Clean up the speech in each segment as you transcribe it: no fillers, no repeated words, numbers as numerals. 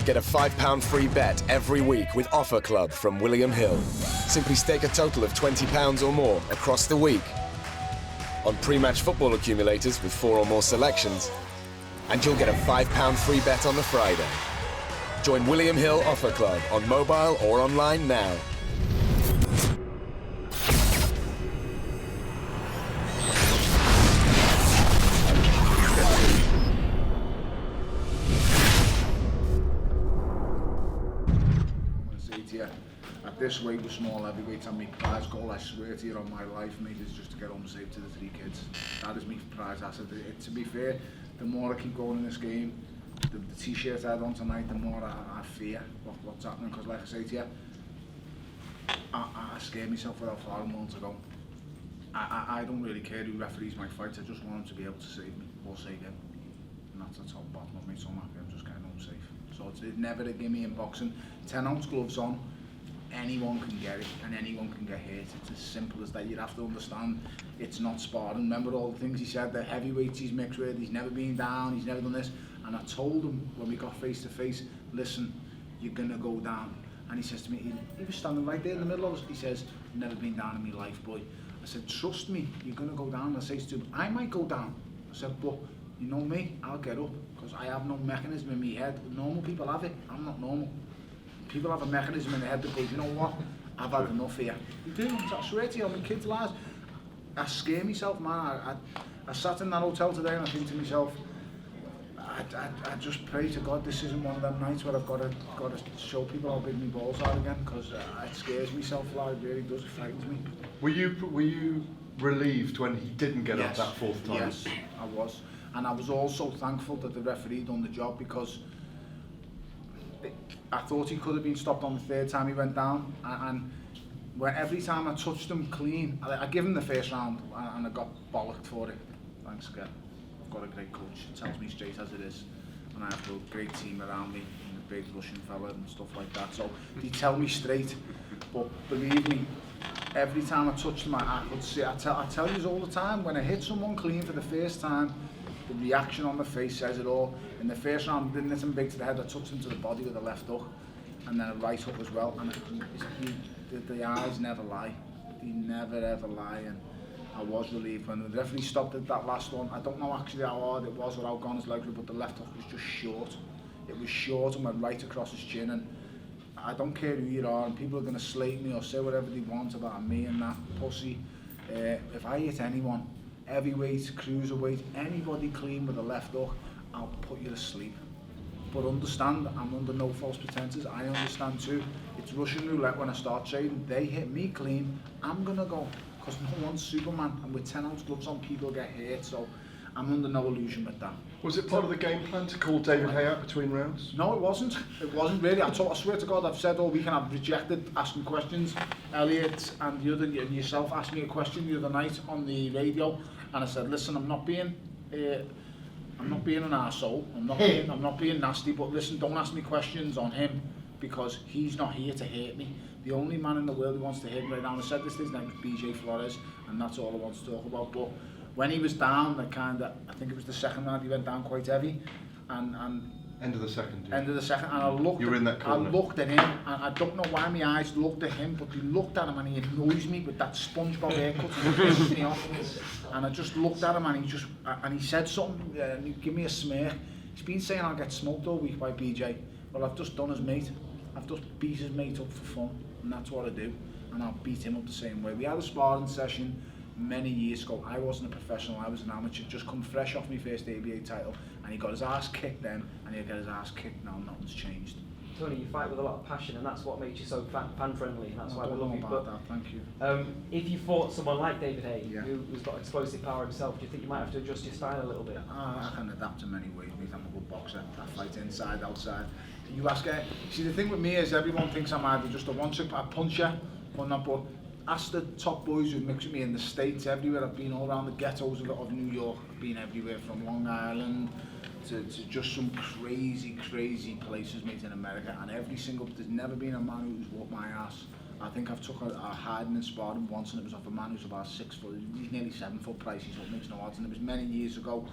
Get a £5 free bet every week with Offer Club from William Hill. Simply stake a total of £20 or more across the week on pre-match football accumulators with 4 or more selections, and you'll get a £5 free bet on the Friday. Join William Hill Offer Club on mobile or online now. At this weight with small heavyweights, and my prize goal, I swear to you on my life, mate, is just to get home safe to the 3 kids. That is my prize asset. To be fair, the more I keep going in this game, the t-shirt I had on tonight, the more I fear what's happening, because like I say to you, I scare myself without far more to go. I don't really care who referees my fights, I just want him to be able to save me, or save him. And that's the top bottom of me, so I'm happy I'm just getting home safe. So it's never a gimme in boxing. 10-ounce gloves on, anyone can get it and anyone can get hurt. It's as simple as that. You'd have to understand it's not sparring. Remember all the things he said, the heavyweights he's mixed with, he's never been down, he's never done this. And I told him when we got face to face, listen, you're gonna go down. And he says to me, he was standing right there in the middle of us, he says, never been down in my life, boy. I said, trust me, you're gonna go down. I says to him, I might go down. I said, but you know me, I'll get up, because I have no mechanism in my head. Normal people have it, I'm not normal. People have a mechanism in their head that goes, you know what, I've had enough here. You do, I swear to you, my kids' lives, I scare myself, man. I sat in that hotel today and I think to myself, I just pray to God this isn't one of them nights where I've got to show people how big my balls are again, because it scares myself, like, it really does, it frightens me. Were you relieved when he didn't get up that 4th time? Yes, I was. And I was also thankful that the referee done the job, because I thought he could have been stopped on the 3rd time he went down, and where every time I touched him clean, I give him the 1st round and I got bollocked for it. Thanks again. I've got a great coach, he tells me straight as it is, and I have a great team around me, a great Russian fella and stuff like that, so they tell me straight. But believe me, every time I touched him, I could see, I tell you all the time, when I hit someone clean for the 1st time, the reaction on the face says it all. In the 1st round, I didn't hit him big to the head, I touched him to the body with a left hook, and then a right hook as well. And the eyes never lie. They never ever lie, and I was relieved when the referee stopped at that last one. I don't know actually how hard it was or how gone his legs were, but the left hook was just short. It was short and went right across his chin, and I don't care who you are, and people are going to slate me or say whatever they want about me and that pussy. If I hit anyone, heavyweight, cruiserweight, anybody clean with a left hook, I'll put you to sleep. But understand, I'm under no false pretenses. I understand too. It's Russian roulette when I start trading. They hit me clean, I'm gonna go, because no one's Superman, and with 10-ounce gloves on, people get hurt. So I'm under no illusion with that. Was it part of the game plan to call David Hay out between rounds? No, it wasn't. It wasn't really. I swear to God, I've said all week and I've rejected asking questions. Elliot and yourself asked me a question the other night on the radio, and I said, listen, I'm not being an arsehole. I'm not being nasty, but listen, don't ask me questions on him, because he's not here to hurt me. The only man in the world who wants to hurt me right now, and I said this, his name was FLORES, and that's all I want to talk about. But when he was down, I think it was the 2nd round, he went down quite heavy, and end of the 2nd. Yeah. End of the 2nd, and I looked at him, and I don't know why my eyes looked at him, but they looked at him and he annoys me with that SpongeBob haircut and he pissed me off. And I just looked at him and he said something, and he gave me a smirk. He's been saying I'll get smoked all week by BJ. Well, I've just done his mate. I've just beat his mate up for fun, and that's what I do. And I'll beat him up the same way. We had a sparring session many years ago. I wasn't a professional, I was an amateur, just come fresh off my first ABA title, and he got his ass kicked then, and he'll get his ass kicked now. Nothing's changed. Tony, you fight with a lot of passion, and that's what makes you so fan-friendly, and that's why we love you. But that, thank you. If you fought someone like David Hay, who's got explosive power himself, do you think you might have to adjust your style a little bit? I can adapt in many ways, mate. I'm a good boxer. I fight inside, outside. You ask see, the thing with me is everyone thinks I'm either just a puncher or not, but ask the top boys who mix with me in the States, everywhere. I've been all around the ghettos of New York. I've been everywhere from Long Island to just some crazy places, mate, in America. And there's never been a man who's whooped my ass. I think I've took a hiding and sparring once, and it was off a man who's about 6 foot. He's nearly 7 foot price. He's up, makes no odds, and it was many years ago.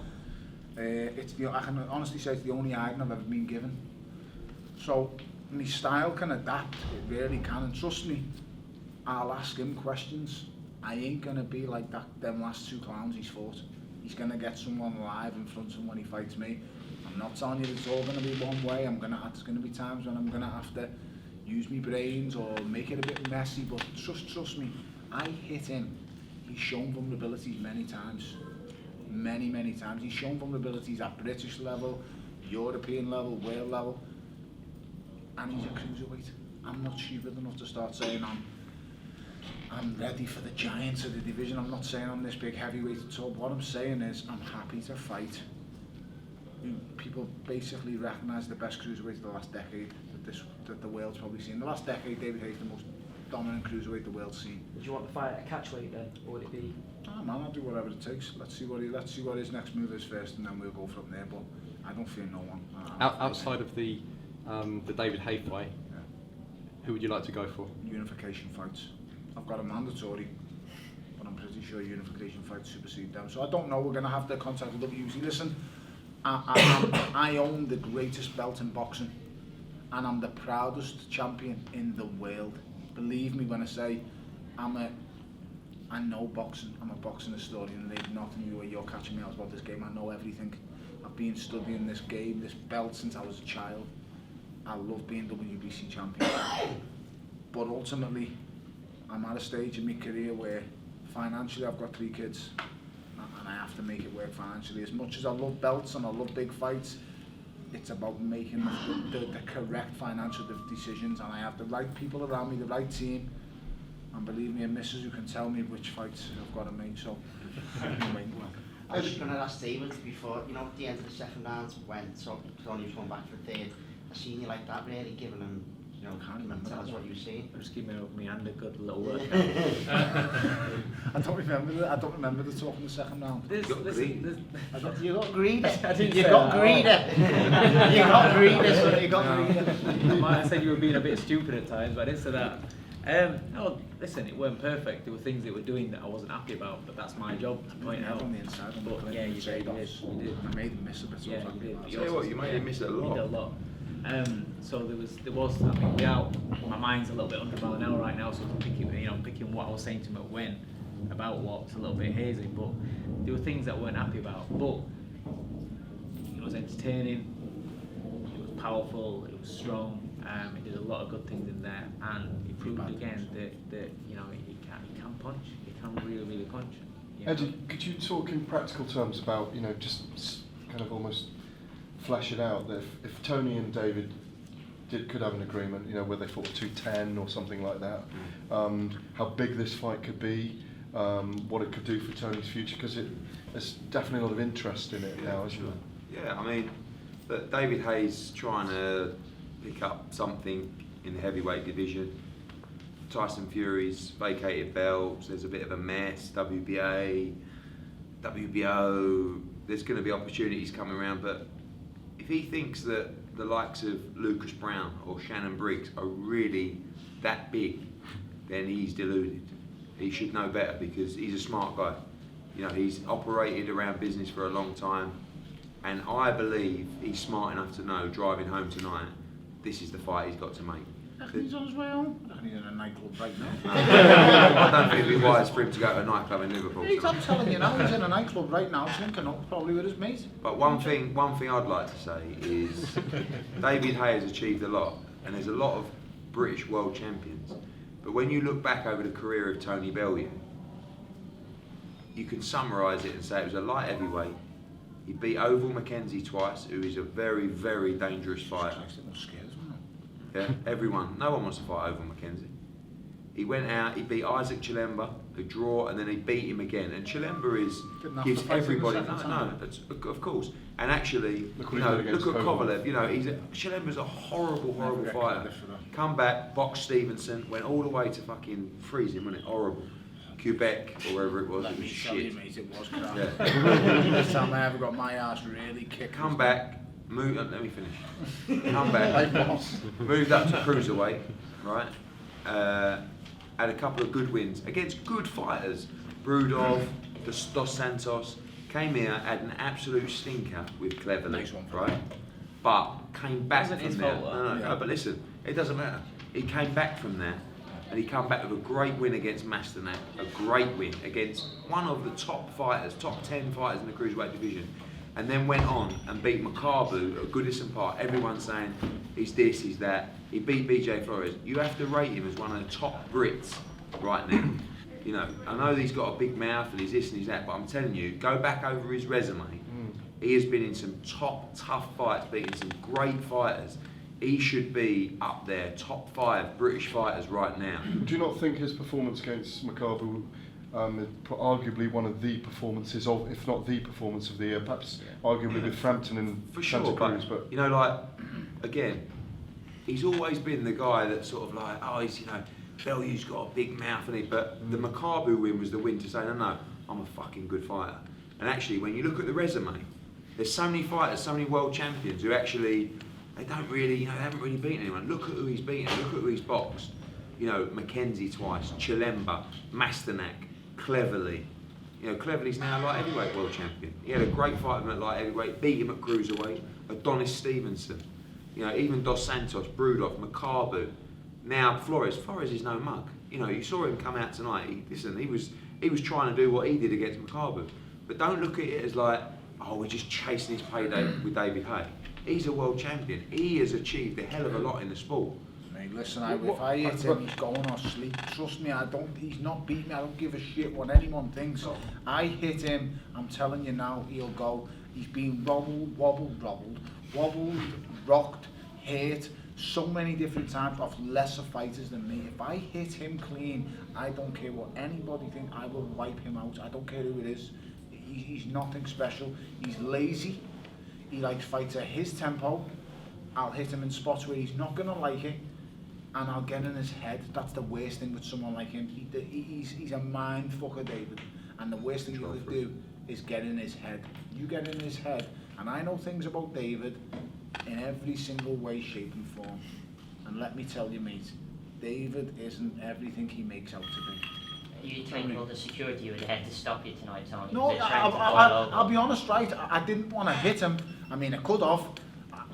I can honestly say it's the only hiding I've ever been given. So my style can adapt, it really can, and trust me, I'll ask him questions. I ain't gonna be like them last 2 clowns he's fought. He's gonna get someone live in front of him when he fights me. I'm not telling you it's all gonna be one way. There's gonna be times when I'm gonna have to use my brains or make it a bit messy, but trust me, I hit him. He's shown vulnerabilities many times. Many times. He's shown vulnerabilities at British level, European level, world level, and he's a cruiserweight. I'm not stupid enough to start saying I'm ready for the giants of the division. I'm not saying I'm this big heavyweight at all. What I'm saying is I'm happy to fight who people basically recognise the best cruiserweight of the last decade that the world's probably seen. The last decade, David Hayes the most dominant cruiserweight the world's seen. Would you want to fight at a catchweight then, or would it be? Oh man, I'll do whatever it takes. Let's see what his next move is first, and then we'll go from there. But I don't fear no one. Outside of the David Hay fight, yeah. Who would you like to go for? Unification fights. I've got a mandatory, but I'm pretty sure unification fights supersede them. So I don't know. We're going to have to contact WC. Listen, I own the greatest belt in boxing, and I'm the proudest champion in the world. Believe me when I say I know boxing. I'm a boxing historian, and there's nothing where you're catching me out about this game. I know everything. I've been studying this game, this belt, since I was a child. I love being WBC champion. But ultimately, I'm at a stage in my career where financially I've got 3 kids, and I have to make it work financially. As much as I love belts and I love big fights, it's about making the correct financial decisions, and I have the right people around me, the right team, and believe me, a missus who can tell me which fights I've got to make. So anyway, I was just going to ask David before, at the end of the second round when Tony was going back for a third, I seen you like that, really giving him, can't remember tell us what you were saying. Just give me hand a good little workout. I don't remember the talk in the second round. You got greedy. You got greedy. I might have said you were being a bit stupid at times, but I didn't say that. No, listen, it weren't perfect. There were things they were doing that I wasn't happy about, but that's my job to point out. On the inside, But yeah, you did. I made him miss a bit. Yeah, you did. Tell you what, you made him miss a lot. You did a lot. So there was. I mean, my mind's a little bit 100 miles an hour right now, so I'm picking what I was saying to him at when about what's a little bit hazy. But there were things that I weren't happy about. But it was entertaining. It was powerful. It was strong. He did a lot of good things in there, and he proved again that he can punch. He can really punch. Eddie, could you talk in practical terms about just kind of almost flesh it out that if Tony and David could have an agreement, where they fought 210 or something like that, how big this fight could be, what it could do for Tony's future, because there's definitely a lot of interest in it now, isn't there? Yeah, I mean, but David Hayes trying to pick up something in the heavyweight division. Tyson Fury's vacated belts, there's a bit of a mess, WBA, WBO, there's going to be opportunities coming around, but if he thinks that the likes of Lucas Brown or Shannon Briggs are really that big, then he's deluded. He should know better because he's a smart guy. He's operated around business for a long time, and I believe he's smart enough to know, driving home tonight, this is the fight he's got to make. He's on his way home. He's in a nightclub right now. I don't think it'd be wise for him to go to a nightclub in Liverpool. I'm telling you now, he's in a nightclub right now, drinking up, probably with his mate. But one thing I'd like to say is David Hay has achieved a lot, and there's a lot of British world champions. But when you look back over the career of Tony Bellew, you can summarise it and say it was a light heavyweight. He beat Oval Mackenzie twice, who is a very, very dangerous fighter. Yeah, no one wants to fight Oval Mackenzie. He went out, he beat Isaac Chilemba, a draw, and then he beat him again. And Chilemba gives everybody of course. And actually, look at Kovalev. Chilemba's a horrible fighter. Come back, boxed Stevenson, went all the way to fucking freeze him, wasn't it? Horrible. Quebec or wherever it was, it was shit. You, mate, it was crap. Yeah. This time I ever got my ass really kicked. Come back, let me finish. Come back, moved up to cruiserweight, right? Had a couple of good wins against good fighters. Brudov, Dos Santos, came here, had an absolute stinker with Cleverly, right? but came back Wasn't from his there. fault, No, but listen, it doesn't matter. He came back from there, and he came back with a great win against Masternak, a great win against one of the top fighters, top 10 fighters in the cruiserweight division, and then went on and beat Makabu at Goodison Park. Everyone's saying he's this, he's that. He beat BJ Flores. You have to rate him as one of the top Brits right now. You know, I know he's got a big mouth and he's this and he's that, but I'm telling you, go back over his resume. He has been in some top, tough fights, beating some great fighters. He should be up there, top 5 British fighters right now. Do you not think his performance against Makabu is arguably one of the performances of, if not the performance of the year, perhaps arguably with Frampton and For Santa sure, Cruz, but you know, like, again, he's always been the guy that's sort of like, oh, he's, you know, Bellew's got a big mouth, but the Makabu win was the win to say, no, I'm a fucking good fighter. And actually, when you look at the resume, there's so many fighters, so many world champions who actually, they don't really, you know, they haven't really beaten anyone. Look at who he's beaten, look at who he's boxed. You know, Mackenzie twice, Chilemba, Masternak, Cleverly. You know, Cleverly's now light heavyweight world champion. He had a great fight with him at light heavyweight, beat him at cruiserweight, Adonis Stevenson. You know, even Dos Santos, Brudov, Makabu. Now Flores is no mug. You know, you saw him come out tonight. He was trying to do what he did against Makabu. But don't look at it as like, oh, we're just chasing his payday with David Hay. He's a world champion. He has achieved a hell of a lot in the sport. Mate, listen, if I hit him, he's going or sleep. Trust me, he's not beating me. I don't give a shit what anyone thinks. I hit him, I'm telling you now, he'll go. He's been wobbled, rocked, hit so many different times off lesser fighters than me. If I hit him clean, I don't care what anybody thinks, I will wipe him out. I don't care who it is. He's nothing special. He's lazy. He likes fights at his tempo. I'll hit him in spots where he's not going to like it, and I'll get in his head. That's the worst thing with someone like him. He's a mind fucker, David. And the worst thing you could do is get in his head. You get in his head, and I know things about David in every single way, shape and form. And let me tell you, mate, David isn't everything he makes out to be. You trained all the security you had to stop you tonight, Tony. No, I'll be honest, right? I didn't want to hit him. I mean, I could have,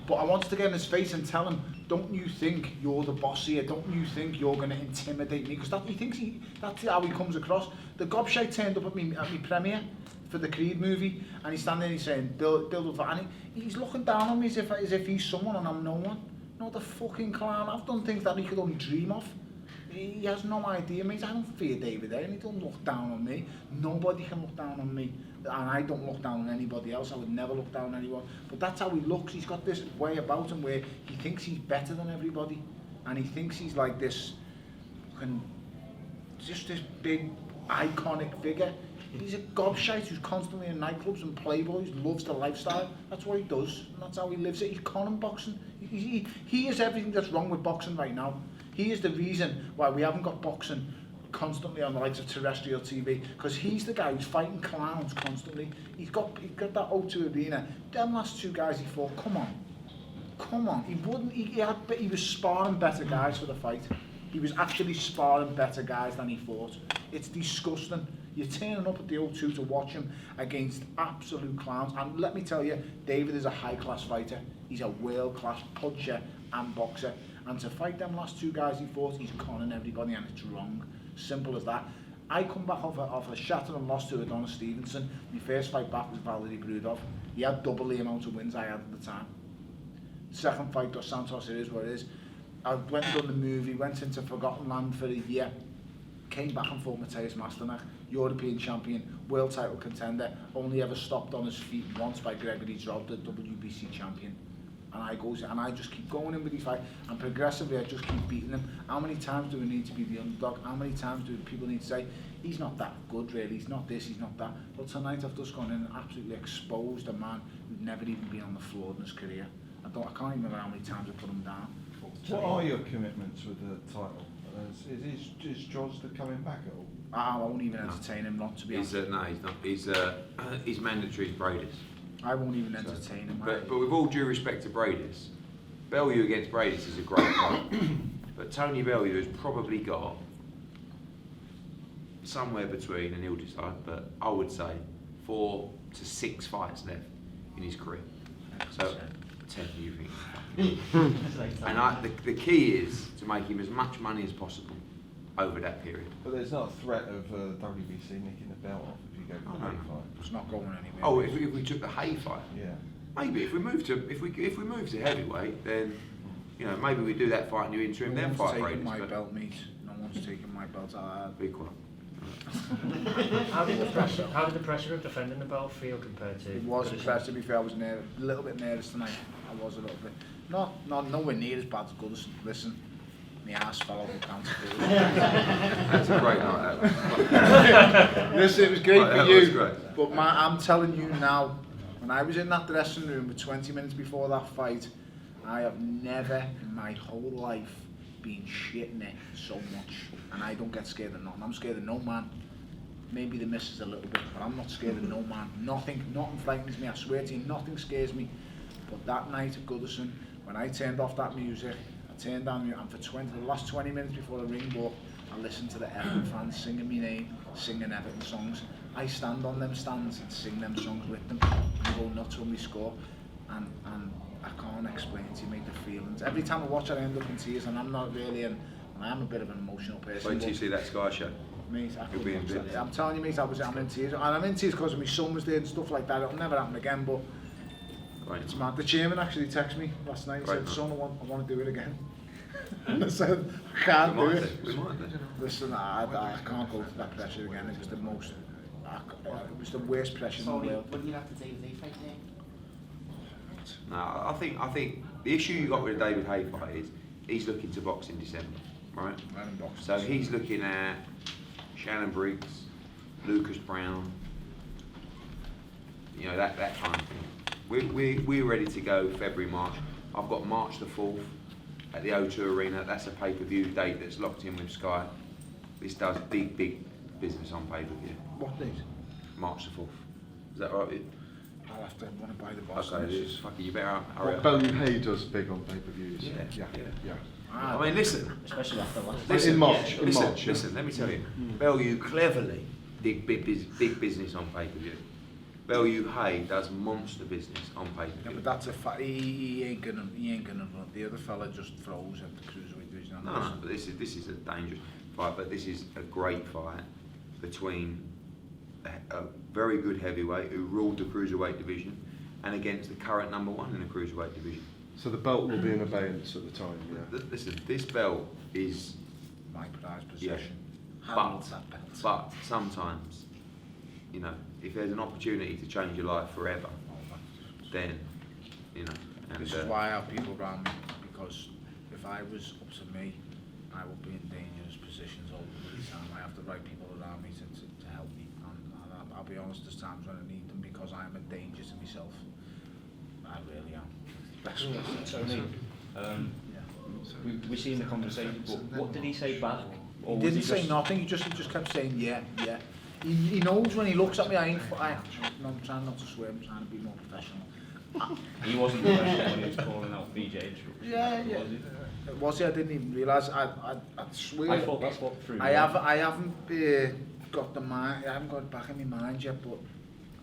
but I wanted to get in his face and tell him, don't you think you're the boss here? Don't you think you're going to intimidate me? Because that's how he comes across. The gobshite turned up at me premiere for the Creed movie, and he's standing there, he's saying, and he's looking down on me as if he's someone and I'm no one. No, the fucking clown. I've done things that he could only dream of. He has no idea, mate. I don't fear David Hay, and he don't look down on me. Nobody can look down on me, and I don't look down on anybody else. I would never look down on anyone. But that's how he looks. He's got this way about him where he thinks he's better than everybody, and he thinks he's like this, just this big, iconic figure. He's a gobshite who's constantly in nightclubs and playboys, loves the lifestyle. That's what he does, and that's how he lives it. He's conning boxing. He is everything that's wrong with boxing right now. He is the reason why we haven't got boxing constantly on the likes of terrestrial TV, because he's the guy who's fighting clowns constantly. He's got that O2 Arena. Them last 2 guys he fought, come on. He was sparring better guys for the fight. He was actually sparring better guys than he fought. It's disgusting. You're turning up at the O2 to watch him against absolute clowns. And let me tell you, David is a high-class fighter. He's a world-class puncher and boxer. And to fight them last 2 guys he fought, he's conning everybody, and it's wrong. Simple as that. I come back off a shattering loss to Adonis Stevenson. My first fight back was Valery Brudov. He had double the amount of wins I had at the time. Second fight, Dos Santos, it is what it is. I went and done the movie, went into Forgotten Land for a year, came back and fought Mateusz Masternak, European champion, world title contender, only ever stopped on his feet once by Gregory Drod, the WBC champion. And I just keep going in with these fights, and progressively I just keep beating him. How many times do we need to be the underdog? How many times do people need to say, he's not that good really, he's not this, he's not that. But tonight I've just gone in and absolutely exposed a man who'd never even been on the floor in his career. I can't even remember how many times I put him down. What are your commitments with the title? Is Josda coming back at all? I won't even entertain him, not to be honest. No, he's not. He's mandatory to Bradis. I won't even entertain him. But with all due respect to Bradis, Bellew against Bradis is a great fight. But Tony Bellew has probably got somewhere between, and he'll decide, but I would say 4 to 6 fights left in his career. So 10 you think. And the key is to make him as much money as possible over that period. But there's not a threat of WBC nicking the belt off if you go for the Hay fight. It's not going anywhere. Oh, if we took the Hay fight, Yeah. maybe if we move to heavyweight, then maybe we do that fight and you interim, then fight taking Raiders. my but belt, mate. No one's taking my belt. be quiet. How did the pressure of defending the belt feel compared to? It was impressive. To be fair, I was a little bit nervous tonight. I was a little bit. Not nowhere near as bad as Goodison. Listen, my ass fell over the counter. That's a great night. That Listen, it was great Right, for that you. was great. But I'm telling you now, when I was in that dressing room with 20 minutes before that fight, I have never in my whole life been shitting it so much. And I don't get scared of nothing. I'm scared of no man. Maybe the misses a little bit, but I'm not scared of no man. Nothing frightens me. I swear to you, nothing scares me. But that night at Goodison, when I turned off that music, I turned down and for the last 20 minutes before the ring walk, I listened to the Everton fans singing my name, singing Everton songs. I stand on them stands and sing them songs with them and go nuts when we score. And I can't explain to you, mate, the feelings. Every time I watch it, I end up in tears, and I'm not really, and I am a bit of an emotional person. Wait till you see that Sky show. Mate, You'll be in bits. I'm telling you, mate, I'm in tears. And I'm in tears because my son was there and stuff like that. It'll never happen again, but Right. it's mad. The chairman actually texted me last night and Right, said, man. son, I want to do it again. And I said, I can't do it. We might do. Listen, I can't go to that pressure again. It was the most, it was the worst pressure in the Sorry, world. wouldn't you have to David Hay fight there? No, I think the issue you got with the David Hay fight is he's looking to box in December, right? So he's looking at Shannon Briggs, Lucas Brown, that kind of thing. We're ready to go February, March. I've got March the 4th at the O2 Arena. That's a pay-per-view date that's locked in with Sky. This does big business on pay-per-view. What date? March the 4th. Is that right? I'll have to want to buy the box. Okay, it's fucking, you better hurry What up. BELLEW Hay does big on pay-per-views. Yeah. Ah, I mean, listen. Especially after last. Listen, In March, in listen, March, yeah. listen, let me tell you. BELLEW cleverly did big business on pay-per-view. BELLEW Hay does monster business on yeah, pay-per-view. but that's a fact. He ain't gonna run. The other fella just throws at the cruiserweight division. No, but this is a dangerous fight. But this is a great fight between a very good heavyweight who ruled the cruiserweight division and against the current number one in the cruiserweight division. So the belt will be in abeyance at the time, yeah. Listen, this belt is My prized possession. but sometimes, if there's an opportunity to change your life forever, then, And This is why I have people around me, because if I was up to me, I would be in dangerous positions all the time. I have the right people around me to help me, and I'll be honest, there's times when I need them because I am a danger to myself. I really am. Tony, we seen the conversation, but what did he say back? He Or was didn't he say just- nothing, he just kept saying yeah. He knows when he looks at me, I'm trying not to swear, I'm trying to be more professional. He wasn't professional when he was calling out BJ instructions. Yeah. Was he? Was he? I didn't even realise. I swear. I thought that's what threw me I off. haven't got the mind. I haven't got it back in my mind yet. But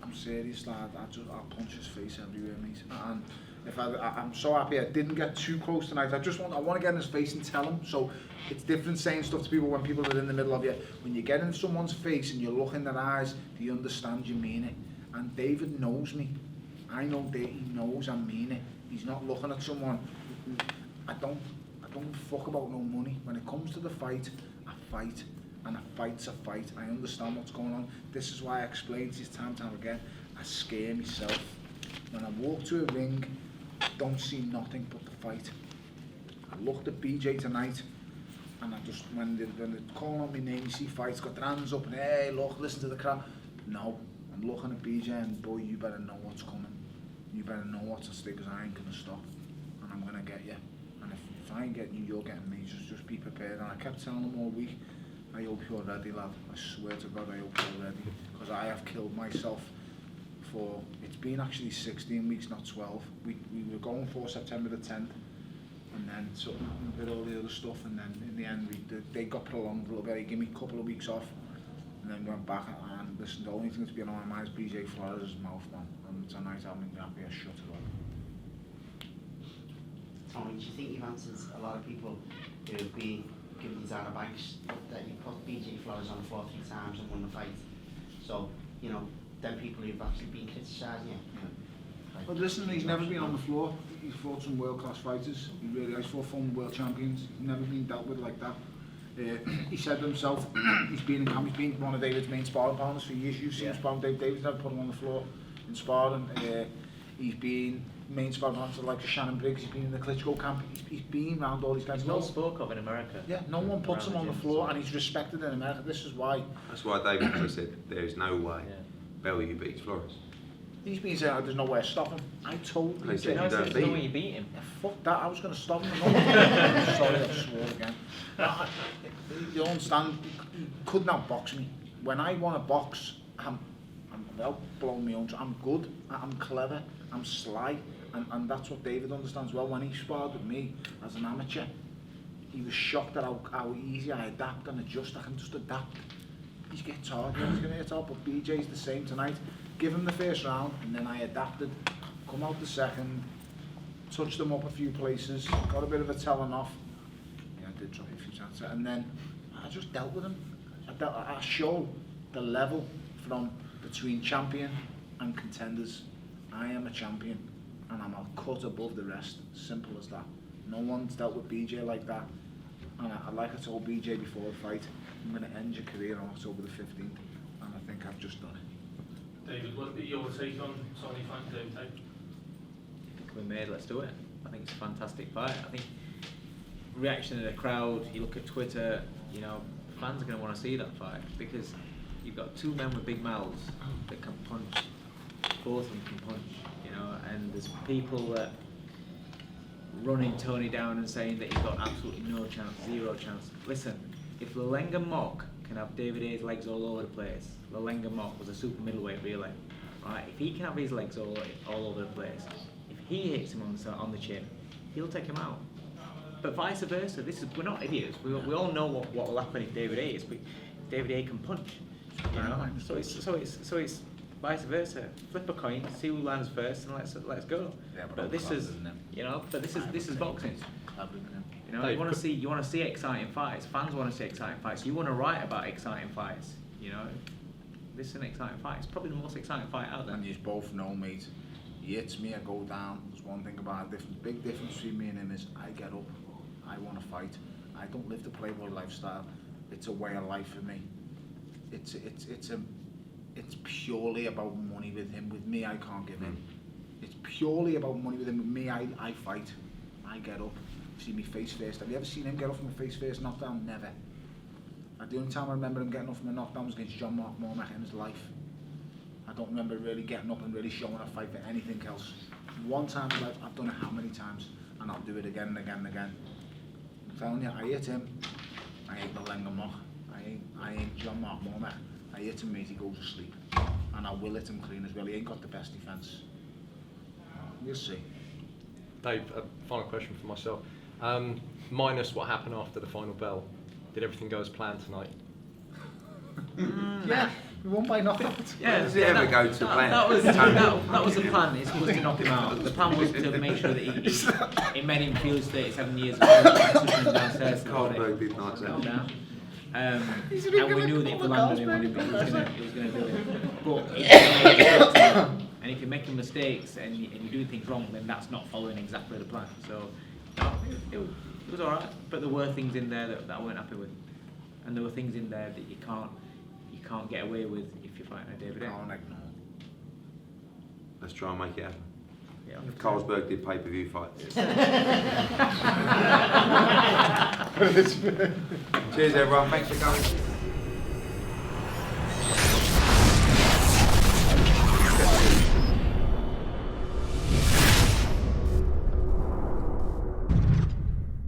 I'm serious, lad. I'll punch his face everywhere, mate. And if I'm so happy I didn't get too close tonight. I want to get in his face and tell him. So it's different saying stuff to people when people are in the middle of you. When you get in someone's face and you look in their eyes, they understand you mean it. And David knows me. I know that he knows I mean it. He's not looking at someone. I don't fuck about no money. When it comes to the fight, I fight. And a fight's a fight. I understand what's going on. This is why I explain to you time and time again. I scare myself. When I walk to a ring, I don't see nothing but the fight. I looked at BJ tonight, and I just, when they're calling on my name, you see fights, got their hands up, and hey, look, listen to the crowd. No, I'm looking at BJ, and boy, you better know what's coming. You better know what's at stake, because I ain't going to stop, and I'm going to get you. And if I ain't getting you, you're getting me. Just be prepared. And I kept telling them all week, I hope you're ready, lad. I swear to God, I hope you're ready, because I have killed myself. It's been actually 16 weeks, not 12. We were going for September the 10th, and then something happened with all the other stuff, and then in the end they got prolonged a little bit. He gave me a couple of weeks off, and then went back, and listen, the only thing that's been on my mind is BJ FLORES' mouth, man. And tonight I'm happy I shut it off. Tony, do you think you've answered a lot of people who have been given these Outer Banks that you put BJ Flores on the floor 3 times and won the fight? So, you know, them people who've actually been criticising you. Like, But listen, he's never been on the floor. He's fought some world-class fighters. He really has fought former world champions. He's never been dealt with like that. He said to himself, he's been one of David's main sparring partners for years. You've seen him sparring. David's never put him on the floor in sparring. He's been main sparring partner like Shannon Briggs. He's been in the Klitschko camp. He's been around all these guys. He's well spoke of in America. Yeah, no one puts him on the floor, and he's respected in America. This is why. That's why David just said there is no way Bellew beats Flores. He's been saying, oh, there's no way to stop him. I told him. They said you don't There's beat no way him. you beat him. Yeah, fuck that, I was going to stop him. Sorry, I swore again. You understand, he couldn't outbox me. When I want to box, I'm well blowing my own. I'm good, I'm clever, I'm sly, and that's what David understands well. When he sparred with me as an amateur, he was shocked at how easy I adapt and adjust. I can just adapt. He's getting tired, he's going to get tired, but BJ's the same tonight. Give him the first round, and then I adapted. Come out the second, touched him up a few places, got a bit of a telling off. Yeah, I did drop a few times, and then I just dealt with him. I show the level from between champion and contenders. I am a champion, and I'm a cut above the rest. Simple as that. No one's dealt with BJ like that. And like I told BJ before the fight, I'm going to end your career on October the 15th, and I think I've just done it. David, what are your take on Tony Frank, David Tate? If we're made, let's do it. I think it's a fantastic fight. I think reaction of the crowd, you look at Twitter, you know, fans are going to want to see that fight because you've got 2 men with big mouths that can punch. Both of them can punch, you know, and there's people that running Tony down and saying that he's got absolutely no chance, 0 chance. Listen, if Lalenga Mock can have David Hayes' legs all over the place, Lalenga Mock was a super middleweight really, right? If he can have his legs all over the place, if he hits him on the chin, he'll take him out. But vice versa, we're not idiots. We all know what will happen if David Hayes, but David Hayes can punch, you know. So it's vice versa. Flip a coin, see who lands first, and let's go. Yeah, but this is, you know, this is boxing. You know, Hey, you want to see exciting fights. Fans want to see exciting fights. You want to write about exciting fights. You know, this is an exciting fight. It's probably the most exciting fight out there. And you both know, mate. He hits me, I go down. There's one thing about it. Big difference between me and him is I get up. I want to fight. I don't live the playboy lifestyle. It's a way of life for me. It's purely about money with him. With me, I can't give in. It's purely about money with him. With me, I fight. I get up. See me face first. Have you ever seen him get up from a face first knockdown? Never. The only time I remember him getting up from a knockdown was against John Mark Mormack in his life. I don't remember really getting up and really showing a fight for anything else. One time in life, I've done it how many times, and I'll do it again and again and again. I'm telling you, I hit him. I ain't Lalenga Mock. I ain't John Mark Mormack. I hit him, mate, he goes to sleep. And I will hit him clean as well. He ain't got the best defence. We'll see. Dave, a final question for myself. Minus what happened after the final bell, did everything go as planned tonight? Yeah, we won by knockout. Yeah, Does it ever go to plan? That was the plan. It was to knock him out. The plan was to make sure that it made him feel his 37 years old by pushing him downstairs. Carlberg did not say. And we knew that if we landed him, he was going to do it. But and if you're making mistakes and you do things wrong, then that's not following exactly the plan. So it was all right. But there were things in there that I weren't happy with, and there were things in there that you can't get away with if you're fighting a David Hayes. Let's try and make it happen. Yeah. Carlsberg did pay-per-view fights. Cheers everyone, thanks for coming.